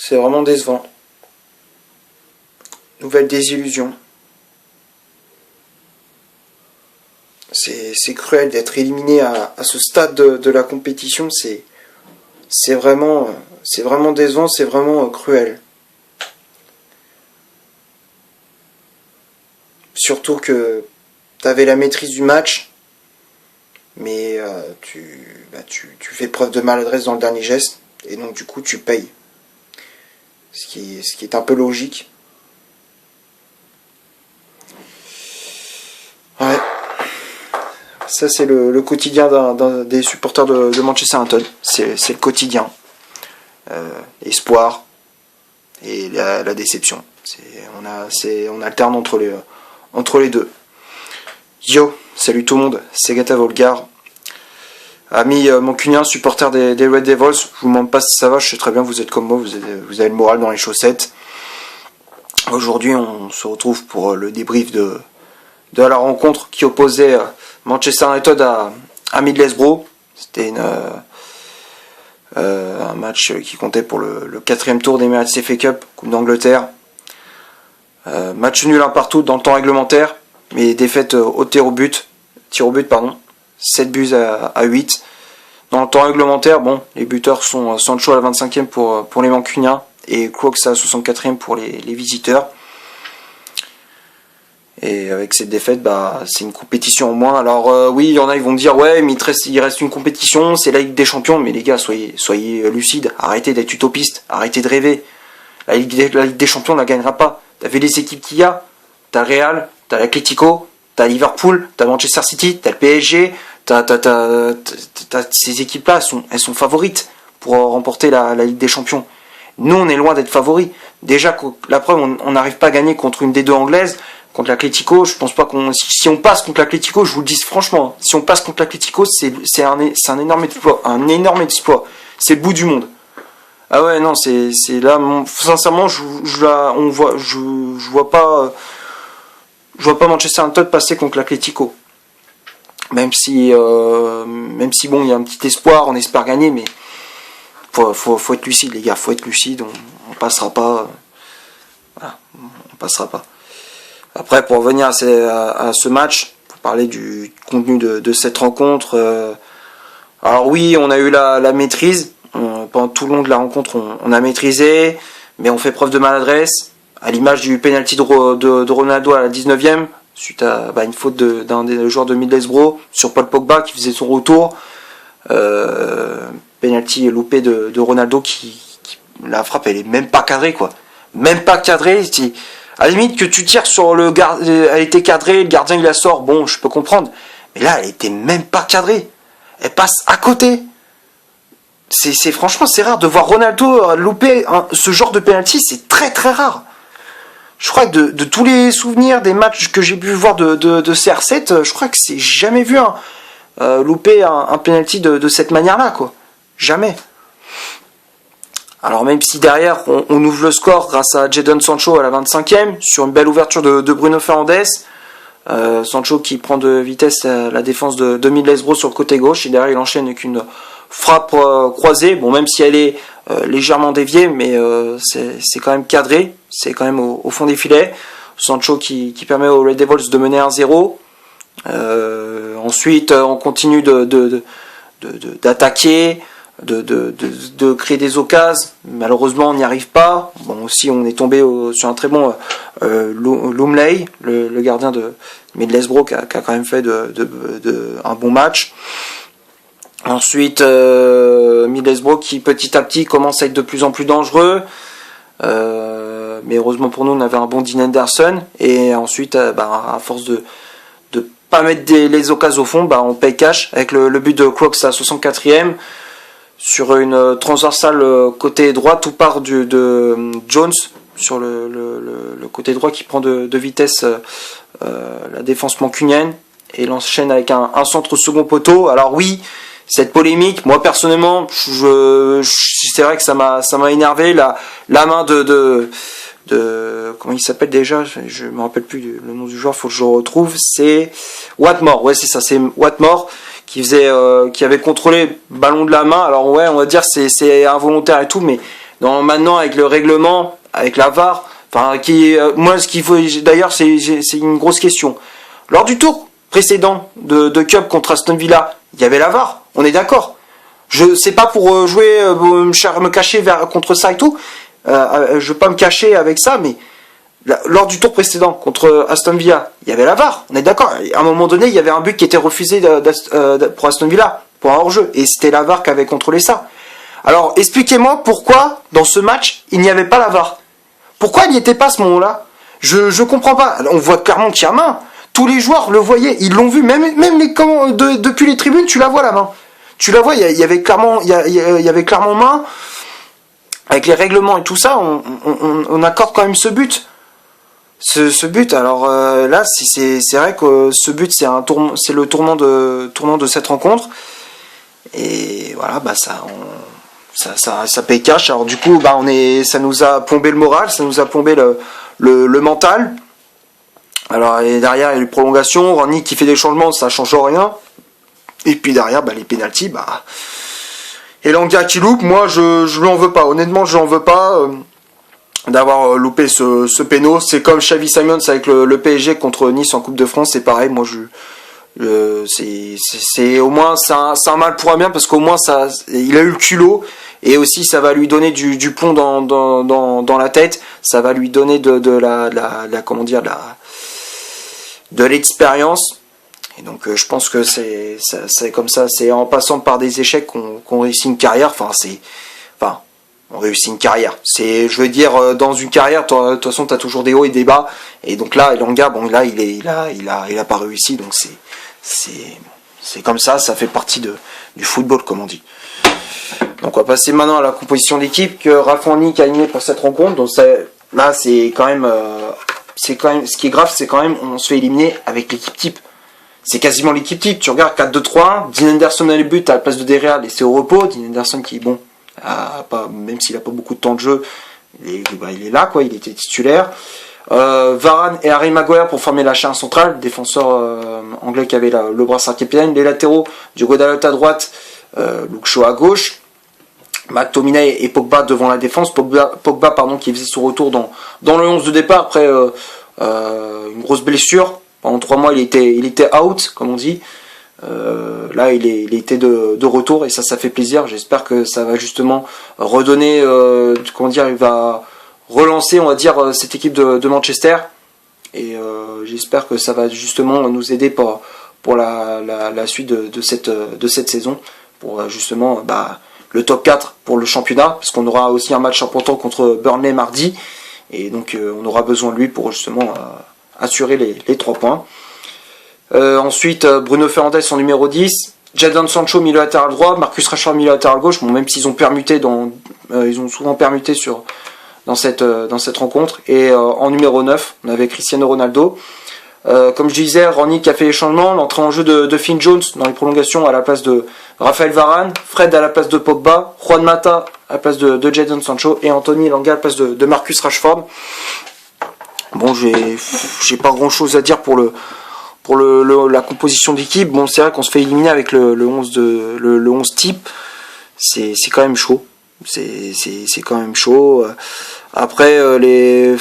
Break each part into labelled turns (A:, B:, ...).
A: C'est vraiment décevant. Nouvelle désillusion. C'est cruel d'être éliminé à ce stade de la compétition. C'est vraiment décevant, c'est vraiment cruel. Surtout que tu avais la maîtrise du match, mais tu fais preuve de maladresse dans le dernier geste, et donc du coup tu payes. Ce qui est un peu logique. Ouais. Ça c'est le quotidien des supporters de Manchester United. C'est le quotidien. Espoir et la déception. On alterne entre les deux. Yo, salut tout le monde, c'est Gata Volgar. Amis mancuniens, supporters des Red Devils, je vous demande pas si ça va, je sais très bien, vous êtes comme moi, vous avez le moral dans les chaussettes. Aujourd'hui, on se retrouve pour le débrief de la rencontre qui opposait Manchester United à Middlesbrough. C'était un match qui comptait pour le 4e tour des Emirates FA Cup, Coupe d'Angleterre. Match nul 1 partout dans le temps réglementaire, mais défaite au tir au but, 7 buts à 8. Dans le temps réglementaire, bon, les buteurs sont Sancho à la 25e pour les Mancuniens et Crooks à la 64e pour les visiteurs. Et avec cette défaite, c'est une compétition en moins. Alors oui, il y en a, ils vont me dire ouais, mais il reste une compétition, c'est la Ligue des Champions. Mais les gars, soyez lucides, arrêtez d'être utopistes, arrêtez de rêver. La Ligue des Champions ne la gagnera pas. T'as vu les équipes qu'il y a, t'as le Real, t'as l'Atlético, t'as Liverpool, t'as Manchester City, t'as le PSG, t'as ces équipes-là, elles sont favorites pour remporter la Ligue des Champions. Nous, on est loin d'être favoris. Déjà, la preuve, on n'arrive pas à gagner contre une des deux anglaises, contre l'Atlético. Je pense pas si on passe contre l'Atlético, je vous le dis franchement, si on passe contre l'Atlético, c'est un énorme exploit, c'est le bout du monde. Ah ouais, non, c'est là, sincèrement, je vois pas Manchester United passer contre l'Atlético. Même si bon, il y a un petit espoir, on espère gagner, mais faut être lucide, les gars, faut être lucide, on passera pas. Voilà, on passera pas. Après, pour revenir à ce match, pour parler du contenu de cette rencontre, alors oui, on a eu la maîtrise. Pendant tout le long de la rencontre, on a maîtrisé, mais on fait preuve de maladresse, à l'image du penalty de Ronaldo à la 19e, suite à une faute d'un des joueurs de Middlesbrough sur Paul Pogba qui faisait son retour. Penalty loupé de Ronaldo qui la frappe, elle est même pas cadrée, quoi. Même pas cadrée. À la limite que tu tires sur le gardien, elle était cadrée, le gardien il la sort, bon, je peux comprendre. Mais là, elle était même pas cadrée. Elle passe à côté. Franchement, c'est rare de voir Ronaldo louper ce genre de penalty, c'est très très rare. Je crois que de tous les souvenirs des matchs que j'ai pu voir de CR7, je crois que c'est jamais vu louper un penalty de cette manière-là, quoi. Jamais. Alors même si derrière on ouvre le score grâce à Jadon Sancho à la 25e sur une belle ouverture de Bruno Fernandes. Sancho qui prend de vitesse la défense de Middlesbrough sur le côté gauche et derrière il enchaîne avec une frappe croisée, bon, même si elle est légèrement déviée, mais c'est quand même cadré, c'est quand même au fond des filets. Sancho qui permet aux Red Devils de mener 1-0. Ensuite on continue d'attaquer, de créer des occasions. Malheureusement on n'y arrive pas. Bon, aussi on est tombé sur un très bon Lumley, le gardien de Middlesbrough qui a quand même fait un bon match. Ensuite Middlesbrough qui petit à petit commence à être de plus en plus dangereux, mais heureusement pour nous on avait un bon Dean Henderson, et ensuite à force de pas mettre les occasions au fond, on paye cash avec le but de Crooks à 64e sur une transversale côté droit, tout part de Jones sur le côté droit qui prend de vitesse la défense mancunienne et l'enchaîne avec un centre second poteau. Alors oui, cette polémique, moi personnellement, c'est vrai que ça m'a énervé, la main de comment il s'appelle déjà, je me rappelle plus le nom du joueur, faut que je le retrouve, c'est Watmore, ouais c'est ça, c'est Watmore qui avait contrôlé le ballon de la main. Alors ouais, on va dire c'est involontaire et tout, mais Maintenant avec le règlement, avec la VAR, enfin moi ce qu'il faut d'ailleurs c'est une grosse question. Lors du tour précédent de Cup contre Aston Villa, il y avait la VAR, on est d'accord. Je sais pas pour jouer me cacher contre ça et tout. Je veux pas me cacher avec ça, mais lors du tour précédent contre Aston Villa, il y avait la VAR, on est d'accord. À un moment donné, il y avait un but qui était refusé pour Aston Villa, pour un hors-jeu, et c'était la VAR qui avait contrôlé ça. Alors, expliquez-moi pourquoi, dans ce match, il n'y avait pas la VAR. Pourquoi il n'y était pas à ce moment-là ? Je comprends pas. On voit clairement qu'il y a main. Tous les joueurs le voyaient, ils l'ont vu, même depuis les tribunes, tu la vois la main. Tu la vois, il y avait clairement main. Avec les règlements et tout ça, on accorde quand même ce but. Ce but, alors là, c'est vrai que ce but, c'est le tournant de cette rencontre. Et voilà, bah ça paye cash. Alors du coup, bah ça nous a plombé le moral, ça nous a plombé le mental. Alors et derrière, il y a eu prolongation, Rangnick qui fait des changements, ça change rien. Et puis derrière, bah les pénaltys, bah et Elanga qui loupe, moi je lui en veux pas. Honnêtement, je lui en veux pas. D'avoir loupé ce péno. C'est comme Xavi Simons avec le PSG contre Nice en Coupe de France, c'est pareil. Moi c'est au moins c'est un mal pour un bien, parce qu'au moins il a eu le culot, et aussi ça va lui donner du plomb dans la tête, ça va lui donner de l'expérience. Et donc je pense que c'est comme ça, c'est en passant par des échecs qu'on réussit une carrière. On réussit une carrière. Je veux dire, dans une carrière, de toute façon, t'as toujours des hauts et des bas. Et donc là, Elanga, il a pas réussi. Donc c'est comme ça fait partie du football, comme on dit. Donc on va passer maintenant à la composition d'équipe que Ralph Rangnick a alignée pour cette rencontre. Donc là, c'est quand même, ce qui est grave, c'est quand même, on se fait éliminer avec l'équipe type. C'est quasiment l'équipe type. Tu regardes 4-2-3-1, Dean Henderson dans les buts à la place de Derrea, laissé au repos. Dean Henderson qui, même s'il n'a pas beaucoup de temps de jeu, il est là, quoi, il était titulaire. Varane et Harry Maguire pour former la chaîne centrale, défenseur anglais qui avait le brassard capitaine. Les latéraux, Diogo Dalot à droite, Luke Shaw à gauche, McTominay et Pogba devant la défense. Pogba qui faisait son retour dans le 11 de départ après une grosse blessure. Pendant 3 mois il était out, comme on dit. Là il était de retour, et ça fait plaisir. J'espère que ça va justement redonner, il va relancer, on va dire, cette équipe de Manchester, et j'espère que ça va justement nous aider pour la suite de cette saison, pour justement le top 4 pour le championnat, parce qu'on aura aussi un match important contre Burnley mardi, et donc on aura besoin de lui pour justement assurer les 3 points. Ensuite, Bruno Fernandes en numéro 10, Jadon Sancho milieu latéral droit, Marcus Rashford milieu latéral gauche. Bon, même s'ils ont permuté ils ont souvent permuté dans cette rencontre. Et en numéro 9, on avait Cristiano Ronaldo. Comme je disais, Rangnick a fait les changements, l'entrée en jeu de Finn Jones dans les prolongations à la place de Raphaël Varane, Fred à la place de Pogba, Juan Mata à la place de Jadon Sancho, et Anthony Elanga à la place de Marcus Rashford. Bon, j'ai pas grand chose à dire pour la composition d'équipe. Bon, c'est vrai qu'on se fait éliminer avec le 11 type. C'est quand même chaud. C'est quand même chaud. Après les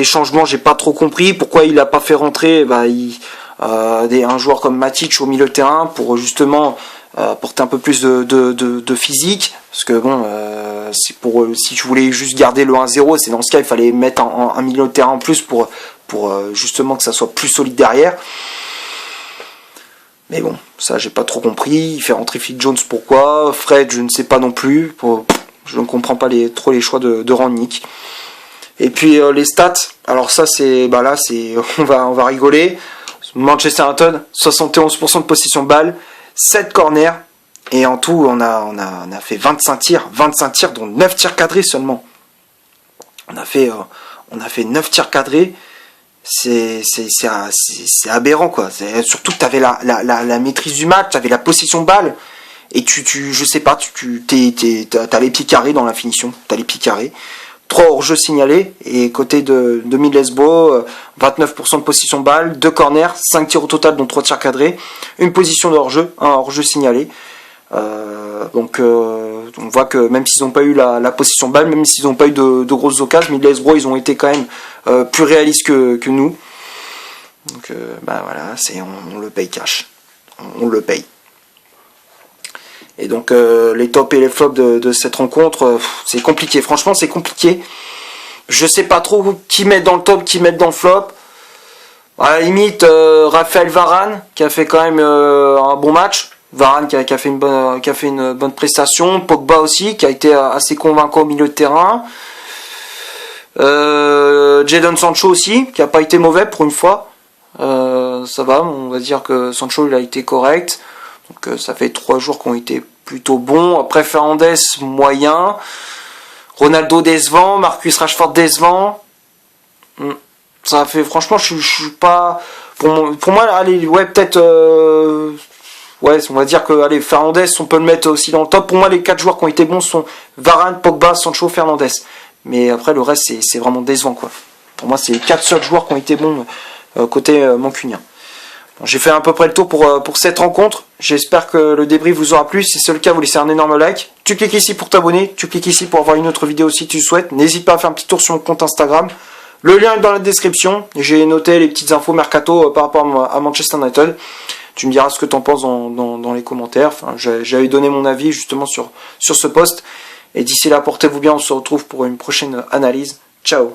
A: changements, j'ai pas trop compris pourquoi il a pas fait rentrer un joueur comme Matic au milieu de terrain pour justement apporter un peu plus de physique, parce que bon, si tu voulais juste garder le 1-0, c'est dans ce cas il fallait mettre un milieu de terrain en plus pour justement que ça soit plus solide derrière. Mais bon, ça j'ai pas trop compris. Il fait rentrer Phil Jones, pourquoi ? Fred, je ne sais pas non plus. Je ne comprends pas trop les choix de Rangnick. Et puis les stats, alors ça on va rigoler. Manchester United, 71% de possession de balle, 7 corners, et en tout on a fait 25 tirs, dont 9 tirs cadrés seulement. On a fait 9 tirs cadrés. C'est aberrant, quoi. Surtout que tu avais la maîtrise du match, tu avais la possession de balle, et je sais pas, t'as les pieds carrés dans la finition, t'as les pieds carrés. 3 hors-jeux signalés, et côté de Middlesbrough, 29% de possession de balle, 2 corners, 5 tirs au total, dont 3 tirs cadrés, une position de hors-jeu, un hors-jeu signalé. Donc on voit que même s'ils n'ont pas eu la possession de balle, même s'ils n'ont pas eu de grosses occasions, Middlesbrough ils ont été quand même plus réalistes que nous. Donc voilà, on le paye cash, on le paye. Et donc les tops et les flops de cette rencontre, c'est compliqué. Franchement, c'est compliqué. Je sais pas trop qui mettre dans le top, qui mettre dans le flop. À la limite, Raphaël Varane qui a fait quand même un bon match. Varane qui a fait une bonne prestation. Pogba aussi qui a été assez convaincant au milieu de terrain. Jadon Sancho aussi qui a pas été mauvais pour une fois. Ça va, on va dire que Sancho il a été correct. Donc ça fait 3 jours qui ont été plutôt bons. Après Fernandes moyen. Ronaldo décevant, Marcus Rashford décevant. Ça fait, franchement, je suis pas. Pour moi, allez, ouais, peut-être. Ouais, on va dire que allez, Fernandes, on peut le mettre aussi dans le top. Pour moi, les 4 joueurs qui ont été bons sont Varane, Pogba, Sancho, Fernandes. Mais après, le reste, c'est vraiment décevant, quoi. Pour moi, c'est les 4 seuls joueurs qui ont été bons côté mancunien. Bon, j'ai fait à peu près le tour pour cette rencontre. J'espère que le débrief vous aura plu. Si c'est le cas, vous laissez un énorme like. Tu cliques ici pour t'abonner. Tu cliques ici pour avoir une autre vidéo si tu le souhaites. N'hésite pas à faire un petit tour sur mon compte Instagram. Le lien est dans la description. J'ai noté les petites infos mercato par rapport à Manchester United. Tu me diras ce que tu en penses dans les commentaires. Enfin, j'avais donné mon avis justement sur ce post. Et d'ici là, portez-vous bien. On se retrouve pour une prochaine analyse. Ciao.